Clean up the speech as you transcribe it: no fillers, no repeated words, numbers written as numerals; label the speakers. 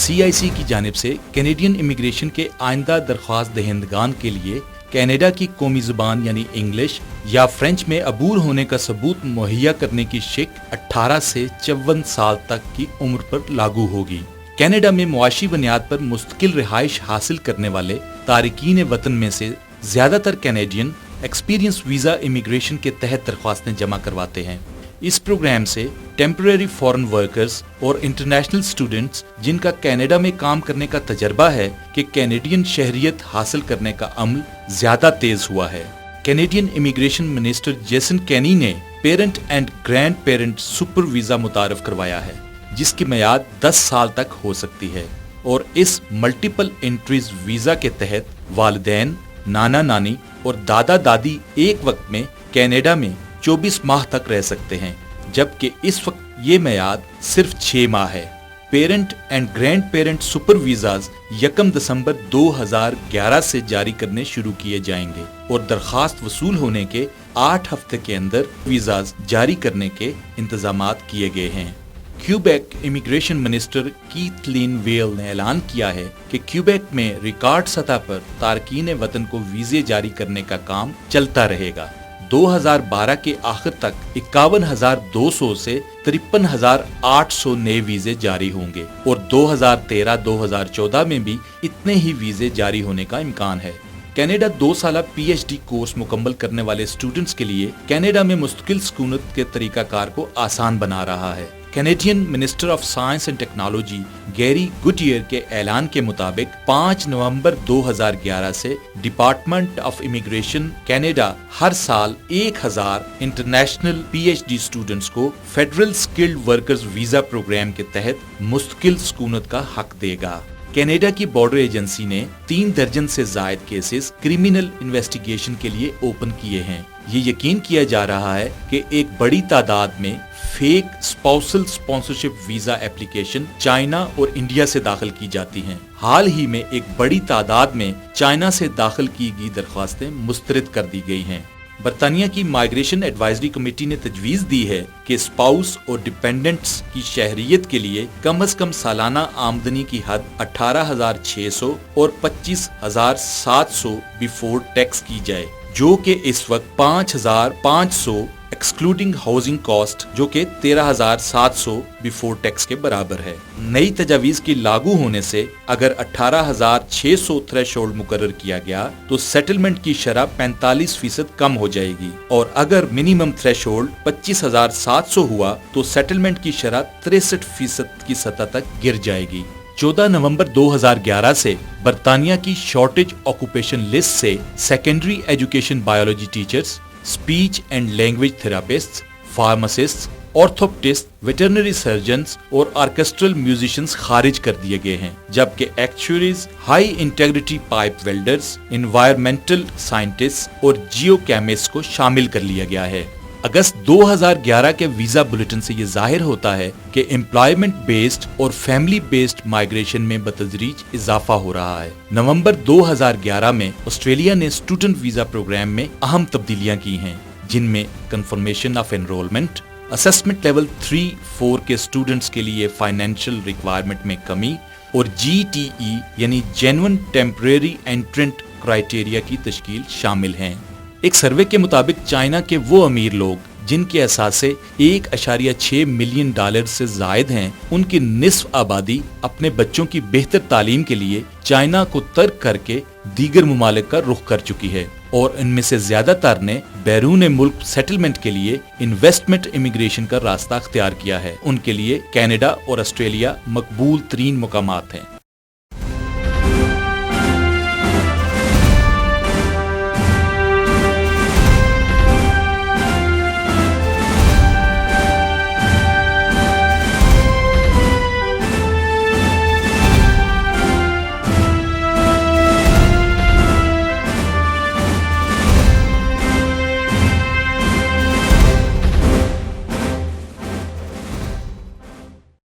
Speaker 1: CIC کی جانب سے کینیڈین امیگریشن کے آئندہ درخواست دہندگان کے لیے کینیڈا کی قومی زبان یعنی انگلش یا فرینچ میں عبور ہونے کا ثبوت مہیا کرنے کی شک 18 سے 54 سال تک کی عمر پر لاگو ہوگی۔ کینیڈا میں معاشی بنیاد پر مستقل رہائش حاصل کرنے والے تارکین وطن میں سے زیادہ تر کینیڈین ایکسپیرینس ویزا امیگریشن کے تحت درخواستیں جمع کرواتے ہیں۔ اس پروگرام سے ٹیمپریری فارن ورکرز اور انٹرنیشنل اسٹوڈنٹس جن کا کینیڈا میں کام کرنے کا تجربہ ہے کہ کینیڈین شہریت حاصل کرنے کا عمل زیادہ تیز ہوا ہے۔ Canadian immigration minister Jason Kenney نے parent and grandparent super visa متعارف کروایا ہے جس کی میعاد 10 سال تک ہو سکتی ہے، اور اس ملٹیپل انٹریز ویزا کے تحت والدین، نانا نانی اور دادا دادی ایک وقت میں کینیڈا میں 24 ماہ تک رہ سکتے ہیں، جبکہ اس وقت یہ میعاد صرف 6 ماہ ہے۔ Parent and grandparent super visas 1 دسمبر 2011 سے جاری کرنے شروع کیے جائیں گے اور درخواست وصول ہونے کے 8 ہفتے کے اندر ویزاز جاری کرنے کے انتظامات کیے گئے ہیں۔ کیوبیک امیگریشن منسٹر کیتھ لین ویل نے اعلان کیا ہے کہ کیوبیک میں ریکارڈ سطح پر تارکین وطن کو ویزے جاری کرنے کا کام چلتا رہے گا۔ 2012 کے آخر تک 51,200 سے 53,800 نئے ویزے جاری ہوں گے اور 2013-2014 میں بھی اتنے ہی ویزے جاری ہونے کا امکان ہے۔ کینیڈا 2 سالہ PhD کورس مکمل کرنے والے اسٹوڈنٹس کے لیے کینیڈا میں مستقل سکونت کے طریقہ کار کو آسان بنا رہا ہے۔ Canadian minister of science and technology گیری گوڈیئر کے اعلان کے مطابق 5 نومبر 2011 سے ڈپارٹمنٹ آف امیگریشن کینیڈا ہر سال 1000 انٹرنیشنل PhD اسٹوڈنٹس کو federal skilled workers visa program کے تحت مستقل سکونت کا حق دے گا۔ کینیڈا کی بارڈر ایجنسی نے 3 درجن سے زائد کیسز کرمینل انویسٹیگیشن کے لیے اوپن کیے ہیں۔ یہ یقین کیا جا رہا ہے کہ ایک بڑی تعداد میں fake spousal sponsorship visa application China اور انڈیا سے داخل کی جاتی ہیں۔ حال ہی میں ایک بڑی تعداد میں چائنا سے داخل کی گئی درخواستیں مسترد کر دی گئی ہیں۔ برطانیہ کی مائیگریشن ایڈوائزری کمیٹی نے تجویز دی ہے کہ اسپاؤس اور ڈیپینڈنٹس کی شہریت کے لیے کم از کم سالانہ آمدنی کی حد 18,600 اور 25,700 بیفور ٹیکس کی جائے، جو کہ اس وقت 5,500 ایکسکلوڈنگ ہاؤسنگ کاسٹ، جو کہ 13,700 بیفور ٹیکس کے برابر ہے۔ نئی تجاویز کی لاگو ہونے سے اگر 18,600 تھریشولڈ مقرر کیا گیا تو سیٹلمنٹ کی شرح 45% کم ہو جائے گی، اور اگر منیمم تھریشولڈ 25,700 ہوا تو سیٹلمنٹ کی شرح 63% کی سطح تک گر جائے گی۔ 14 نومبر 2011 سے برطانیہ کی شارٹیج آکوپیشن لسٹ سے secondary education biology teachers, speech and language therapist, pharmacist, orthoptist, veterinary surgeons اور آرکیسٹرل میوزیشنز خارج کر دیے گئے ہیں، جبکہ actuaries, high integrity pipe welders, environmental scientist اور جیو کیمسٹ کو شامل کر لیا گیا ہے۔ اگست 2011 کے ویزا بلیٹن سے یہ ظاہر ہوتا ہے کہ امپلائمنٹ بیسڈ اور فیملی بیسڈ مائیگریشن میں بتدریج اضافہ ہو رہا ہے۔ نومبر 2011 میں آسٹریلیا نے اسٹوڈنٹ ویزا پروگرام میں اہم تبدیلیاں کی ہیں، جن میں confirmation of enrolment, assessment level 3-4 کے اسٹوڈنٹس کے لیے فائنینشیل ریکوائرمنٹ میں کمی اور GTE یعنی جینوئن ٹیمپریری انٹرنٹ کرائیٹیریا کی تشکیل شامل ہیں۔ ایک سروے کے مطابق چائنا کے وہ امیر لوگ جن کے اثاثے $1.6 ملین سے زائد ہیں، ان کی نصف آبادی اپنے بچوں کی بہتر تعلیم کے لیے چائنا کو ترک کر کے دیگر ممالک کا رخ کر چکی ہے، اور ان میں سے زیادہ تر نے بیرون ملک سیٹلمنٹ کے لیے انویسٹمنٹ امیگریشن کا راستہ اختیار کیا ہے۔ ان کے لیے کینیڈا اور آسٹریلیا مقبول ترین مقامات ہیں۔